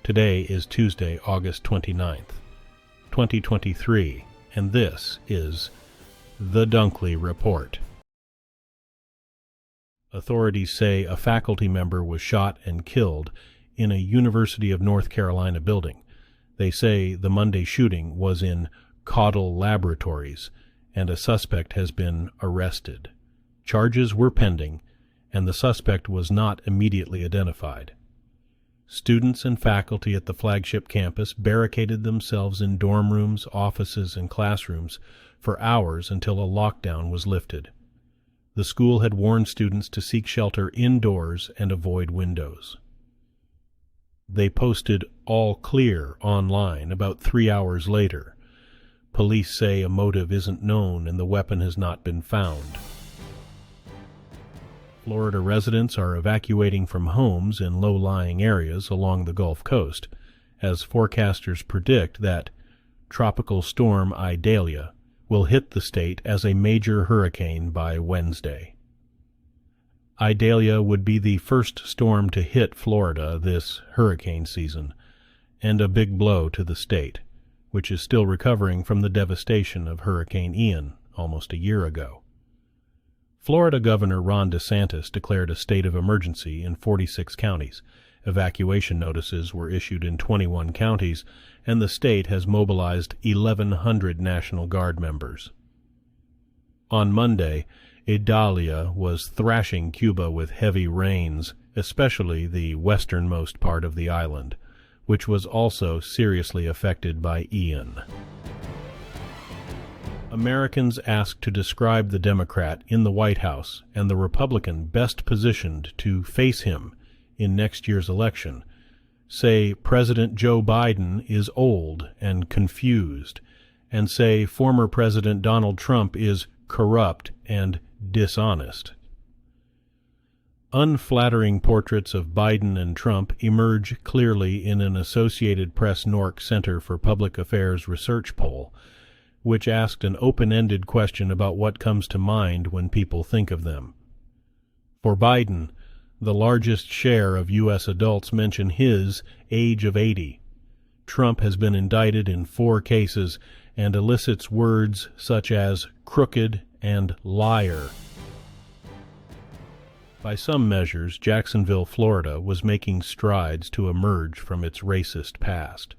Today is Tuesday, August 29th, 2023, and this is the Dunkley Report. Authorities say a faculty member was shot and killed in a University of North Carolina building. They say the Monday shooting was in Caudle Laboratories, and a suspect has been arrested. Charges were pending, and the suspect was not immediately identified. Students and faculty at the flagship campus barricaded themselves in dorm rooms, offices, and classrooms for hours until a lockdown was lifted. The school had warned students to seek shelter indoors and avoid windows. They posted "all clear" online about 3 hours later. Police say a motive isn't known and the weapon has not been found. Florida residents are evacuating from homes in low-lying areas along the Gulf Coast, as forecasters predict that Tropical Storm Idalia will hit the state as a major hurricane by Wednesday. Idalia would be the first storm to hit Florida this hurricane season, and a big blow to the state, which is still recovering from the devastation of Hurricane Ian almost a year ago. Florida Governor Ron DeSantis declared a state of emergency in 46 counties. Evacuation notices were issued in 21 counties, and the state has mobilized 1,100 National Guard members. On Monday, Idalia was thrashing Cuba with heavy rains, especially the westernmost part of the island, which was also seriously affected by Ian. Americans asked to describe the Democrat in the White House and the Republican best positioned to face him in next year's election say President Joe Biden is old and confused, and say former President Donald Trump is corrupt and dishonest. Unflattering portraits of Biden and Trump emerge clearly in an Associated Press NORC Center for Public Affairs research poll, which asked an open-ended question about what comes to mind when people think of them. For Biden, the largest share of U.S. adults mention his age of 80. Trump has been indicted in 4 cases and elicits words such as crooked and liar. By some measures, Jacksonville, Florida, was making strides to emerge from its racist past.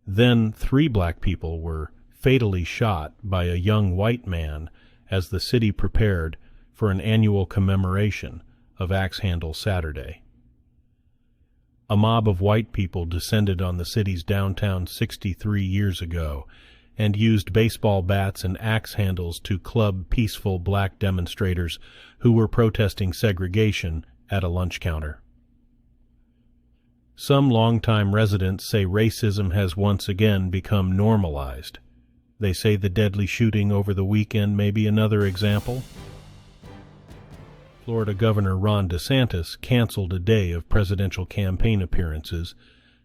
Then 3 black people were fatally shot by a young white man as the city prepared for an annual commemoration of Axe Handle Saturday. A mob of white people descended on the city's downtown 63 years ago and used baseball bats and axe handles to club peaceful black demonstrators who were protesting segregation at a lunch counter. Some longtime residents say racism has once again become normalized. They say the deadly shooting over the weekend may be another example. Florida Governor Ron DeSantis canceled a day of presidential campaign appearances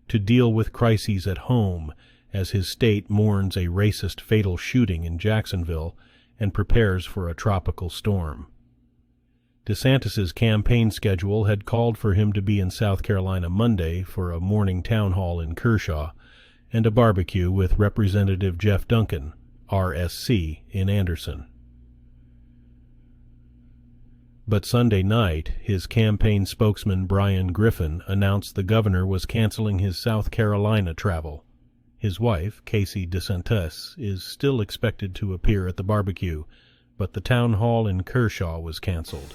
to deal with crises at home as his state mourns a racist fatal shooting in Jacksonville and prepares for a tropical storm. DeSantis's campaign schedule had called for him to be in South Carolina Monday for a morning town hall in Kershaw and a barbecue with Representative Jeff Duncan, RSC, in Anderson. But Sunday night, his campaign spokesman Brian Griffin announced the governor was canceling his South Carolina travel. His wife, Casey DeSantis, is still expected to appear at the barbecue, but the town hall in Kershaw was canceled.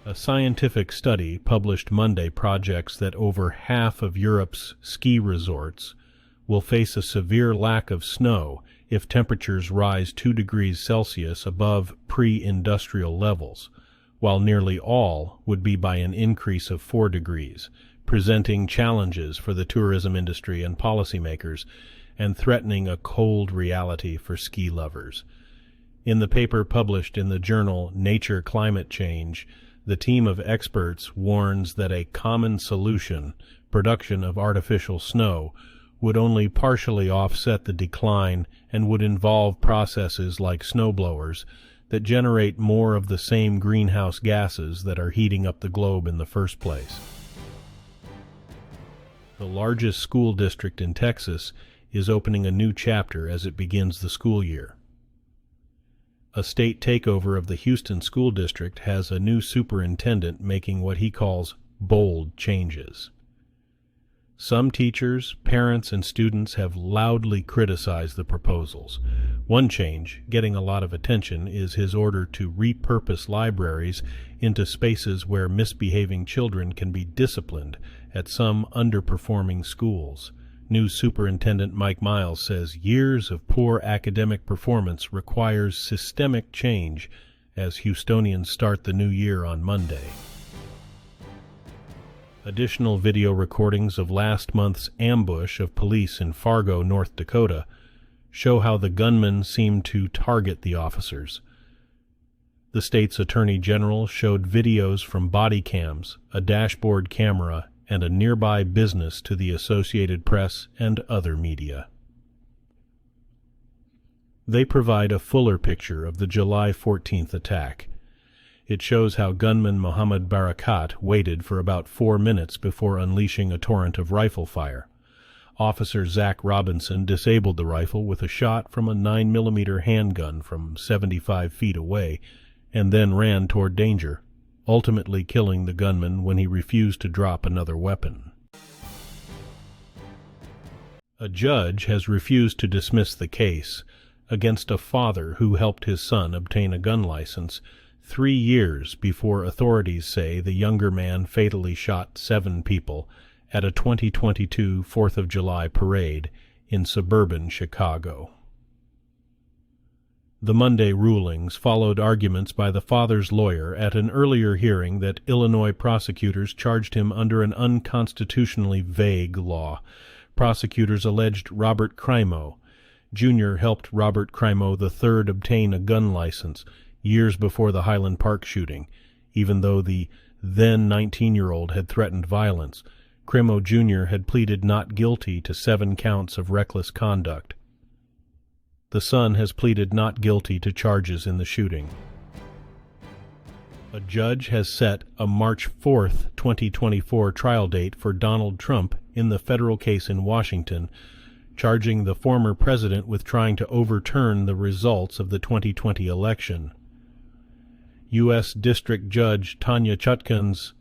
A scientific study published Monday projects that over half of Europe's ski resorts will face a severe lack of snow if temperatures rise 2 degrees Celsius above pre-industrial levels, while nearly all would be by an increase of 4 degrees, presenting challenges for the tourism industry and policymakers and threatening a cold reality for ski lovers. In the paper published in the journal Nature Climate Change, the team of experts warns that a common solution, production of artificial snow, would only partially offset the decline and would involve processes like snowblowers that generate more of the same greenhouse gases that are heating up the globe in the first place. The largest school district in Texas is opening a new chapter as it begins the school year. A state takeover of the Houston School District has a new superintendent making what he calls bold changes. Some teachers, parents, and students have loudly criticized the proposals. One change, getting a lot of attention, is his order to repurpose libraries into spaces where misbehaving children can be disciplined at some underperforming schools. New Superintendent Mike Miles says years of poor academic performance requires systemic change as Houstonians start the new year on Monday. Additional video recordings of last month's ambush of police in Fargo, North Dakota, show how the gunmen seemed to target the officers. The state's attorney general showed videos from body cams, a dashboard camera, and a nearby business to the Associated Press and other media. They provide a fuller picture of the July 14th attack. It shows how gunman Mohammed Barakat waited for about 4 minutes before unleashing a torrent of rifle fire. Officer Zach Robinson disabled the rifle with a shot from a 9mm handgun from 75 feet away and then ran toward danger, ultimately killing the gunman when he refused to drop another weapon. A judge has refused to dismiss the case against a father who helped his son obtain a gun license 3 years before authorities say the younger man fatally shot 7 people at a 2022 4th of July parade in suburban Chicago. The Monday rulings followed arguments by the father's lawyer at an earlier hearing that Illinois prosecutors charged him under an unconstitutionally vague law. Prosecutors alleged Robert Crimo Jr. helped Robert Crimo III obtain a gun license years before the Highland Park shooting, even though the then 19-year-old had threatened violence. Crimo Jr. had pleaded not guilty to 7 counts of reckless conduct. The son has pleaded not guilty to charges in the shooting. A judge has set a March 4, 2024 trial date for Donald Trump in the federal case in Washington, charging the former president with trying to overturn the results of the 2020 election. U.S. District Judge Tanya Chutkan's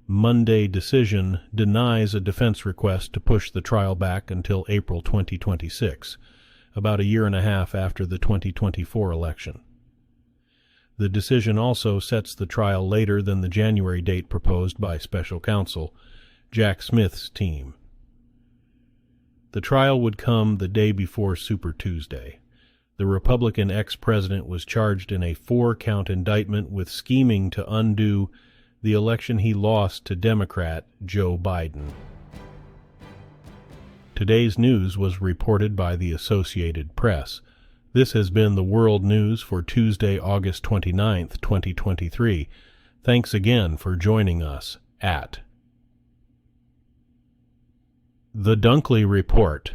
Monday decision denies a defense request to push the trial back until April 2026, about a year and a half after the 2024 election. The decision also sets the trial later than the January date proposed by special counsel Jack Smith's team. The trial would come the day before Super Tuesday. The Republican ex-president was charged in a 4-count indictment with scheming to undo the election he lost to Democrat Joe Biden. Today's news was reported by the Associated Press. This has been the World News for Tuesday, August 29, 2023. Thanks again for joining us at The Dunkley Report.